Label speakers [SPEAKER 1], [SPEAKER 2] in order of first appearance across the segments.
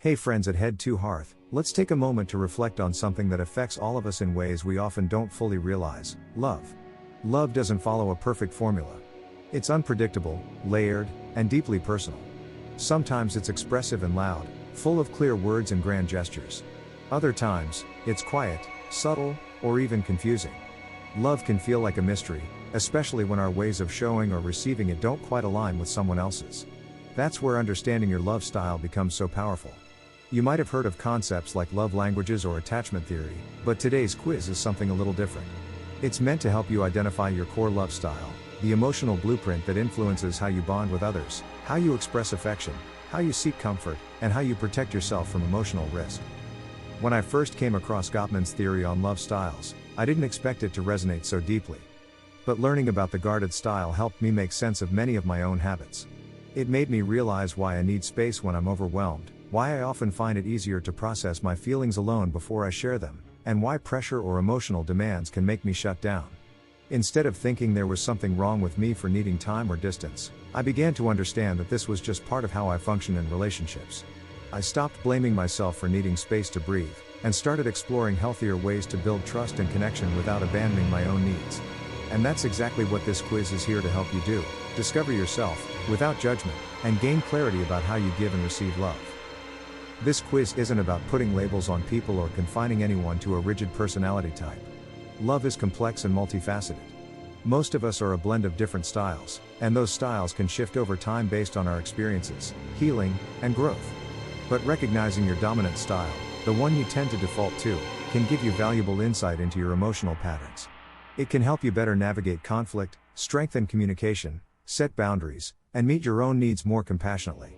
[SPEAKER 1] Hey friends at Head to Hearth, let's take a moment to reflect on something that affects all of us in ways we often don't fully realize: love. Love doesn't follow a perfect formula. It's unpredictable, layered, and deeply personal. Sometimes it's expressive and loud, full of clear words and grand gestures. Other times, it's quiet, subtle, or even confusing. Love can feel like a mystery, especially when our ways of showing or receiving it don't quite align with someone else's. That's where understanding your love style becomes so powerful. You might have heard of concepts like love languages or attachment theory, but today's quiz is something a little different. It's meant to help you identify your core love style, the emotional blueprint that influences how you bond with others, how you express affection, how you seek comfort, and how you protect yourself from emotional risk. When I first came across Gottman's theory on love styles, I didn't expect it to resonate so deeply. But learning about the guarded style helped me make sense of many of my own habits. It made me realize why I need space when I'm overwhelmed, why I often find it easier to process my feelings alone before I share them, and why pressure or emotional demands can make me shut down. Instead of thinking there was something wrong with me for needing time or distance, I began to understand that this was just part of how I function in relationships. I stopped blaming myself for needing space to breathe, and started exploring healthier ways to build trust and connection without abandoning my own needs. And that's exactly what this quiz is here to help you do: discover yourself, without judgment, and gain clarity about how you give and receive love. This quiz isn't about putting labels on people or confining anyone to a rigid personality type. Love is complex and multifaceted. Most of us are a blend of different styles, and those styles can shift over time based on our experiences, healing, and growth. But recognizing your dominant style, the one you tend to default to, can give you valuable insight into your emotional patterns. It can help you better navigate conflict, strengthen communication, set boundaries, and meet your own needs more compassionately.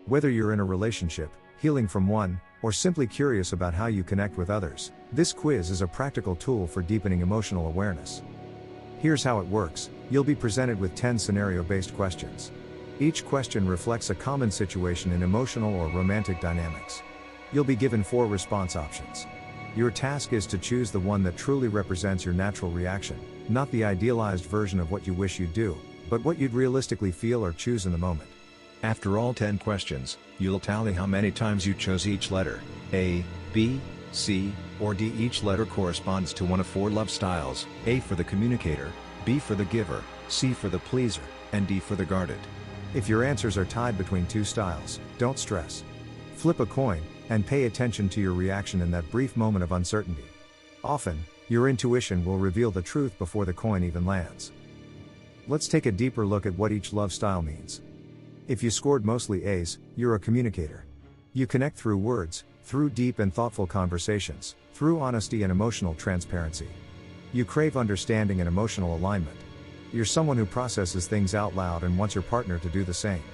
[SPEAKER 1] Whether you're in a relationship, healing from one, or simply curious about how you connect with others, this quiz is a practical tool for deepening emotional awareness. Here's how it works: you'll be presented with 10 scenario-based questions. Each question reflects a common situation in emotional or romantic dynamics. You'll be given 4 response options. Your task is to choose the one that truly represents your natural reaction, not the idealized version of what you wish you'd do, but what you'd realistically feel or choose in the moment. After all 10 questions, you'll tally how many times you chose each letter: A, B, C, or D. Each letter corresponds to one of 4 love styles: A for the communicator, B for the giver, C for the pleaser, and D for the guarded. If your answers are tied between 2 styles, don't stress. Flip a coin, and pay attention to your reaction in that brief moment of uncertainty. Often, your intuition will reveal the truth before the coin even lands. Let's take a deeper look at what each love style means. If you scored mostly A's, you're a communicator. You connect through words, through deep and thoughtful conversations, through honesty and emotional transparency. You crave understanding and emotional alignment. You're someone who processes things out loud and wants your partner to do the same.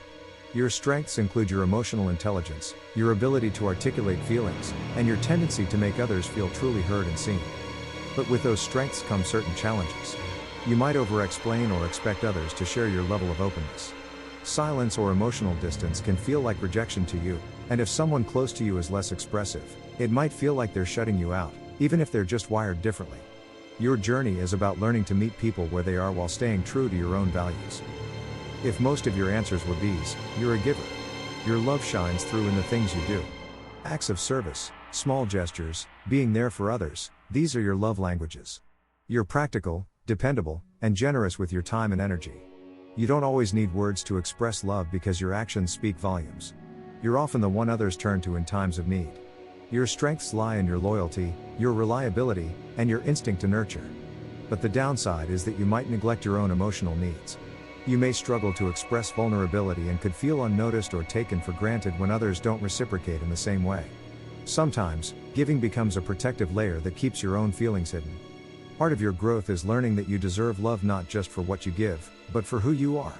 [SPEAKER 1] Your strengths include your emotional intelligence, your ability to articulate feelings, and your tendency to make others feel truly heard and seen. But with those strengths come certain challenges. You might over-explain or expect others to share your level of openness. Silence or emotional distance can feel like rejection to you, and if someone close to you is less expressive, it might feel like they're shutting you out, even if they're just wired differently. Your journey is about learning to meet people where they are while staying true to your own values. If most of your answers were B's, you're a giver. Your love shines through in the things you do. Acts of service, small gestures, being there for others, these are your love languages. You're practical, dependable, and generous with your time and energy. You don't always need words to express love because your actions speak volumes. You're often the one others turn to in times of need. Your strengths lie in your loyalty, your reliability, and your instinct to nurture. But the downside is that you might neglect your own emotional needs. You may struggle to express vulnerability and could feel unnoticed or taken for granted when others don't reciprocate in the same way. Sometimes, giving becomes a protective layer that keeps your own feelings hidden. Part of your growth is learning that you deserve love not just for what you give, but for who you are.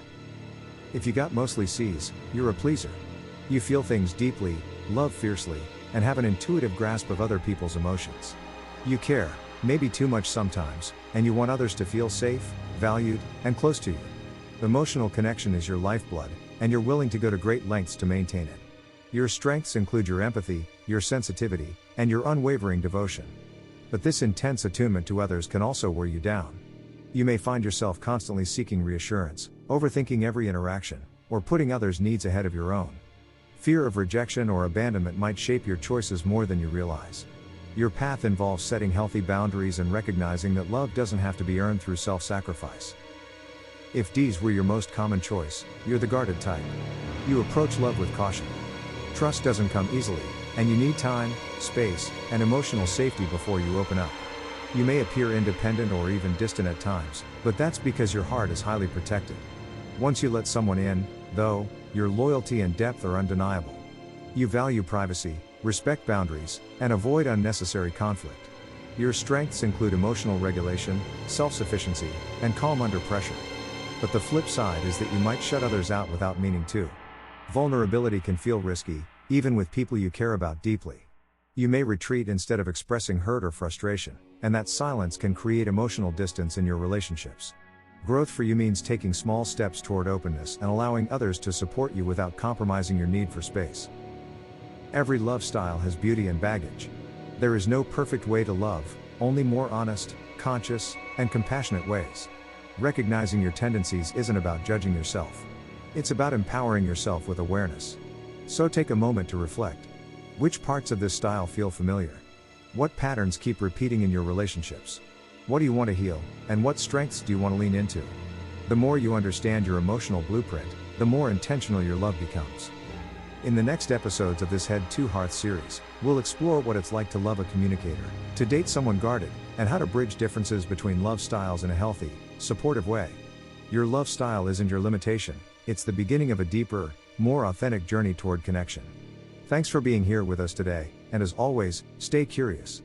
[SPEAKER 1] If you got mostly C's, you're a pleaser. You feel things deeply, love fiercely, and have an intuitive grasp of other people's emotions. You care, maybe too much sometimes, and you want others to feel safe, valued, and close to you. Emotional connection is your lifeblood, and you're willing to go to great lengths to maintain it. Your strengths include your empathy, your sensitivity, and your unwavering devotion. But this intense attunement to others can also wear you down. You may find yourself constantly seeking reassurance, overthinking every interaction, or putting others' needs ahead of your own. Fear of rejection or abandonment might shape your choices more than you realize. Your path involves setting healthy boundaries and recognizing that love doesn't have to be earned through self-sacrifice. If D's were your most common choice, you're the guarded type. You approach love with caution. Trust doesn't come easily, and you need time, space, and emotional safety before you open up. You may appear independent or even distant at times, but that's because your heart is highly protected. Once you let someone in, though, your loyalty and depth are undeniable. You value privacy, respect boundaries, and avoid unnecessary conflict. Your strengths include emotional regulation, self-sufficiency, and calm under pressure. But the flip side is that you might shut others out without meaning to. Vulnerability can feel risky, even with people you care about deeply. You may retreat instead of expressing hurt or frustration, and that silence can create emotional distance in your relationships. Growth for you means taking small steps toward openness and allowing others to support you without compromising your need for space. Every love style has beauty and baggage. There is no perfect way to love, only more honest, conscious, and compassionate ways. Recognizing your tendencies isn't about judging yourself. It's about empowering yourself with awareness. So take a moment to reflect. Which parts of this style feel familiar? What patterns keep repeating in your relationships? What do you want to heal, and what strengths do you want to lean into? The more you understand your emotional blueprint, the more intentional your love becomes. In the next episodes of this Head to Hearth series, we'll explore what it's like to love a communicator, to date someone guarded, and how to bridge differences between love styles in a healthy, supportive way. Your love style isn't your limitation, it's the beginning of a deeper, more authentic journey toward connection. Thanks for being here with us today, and as always, stay curious.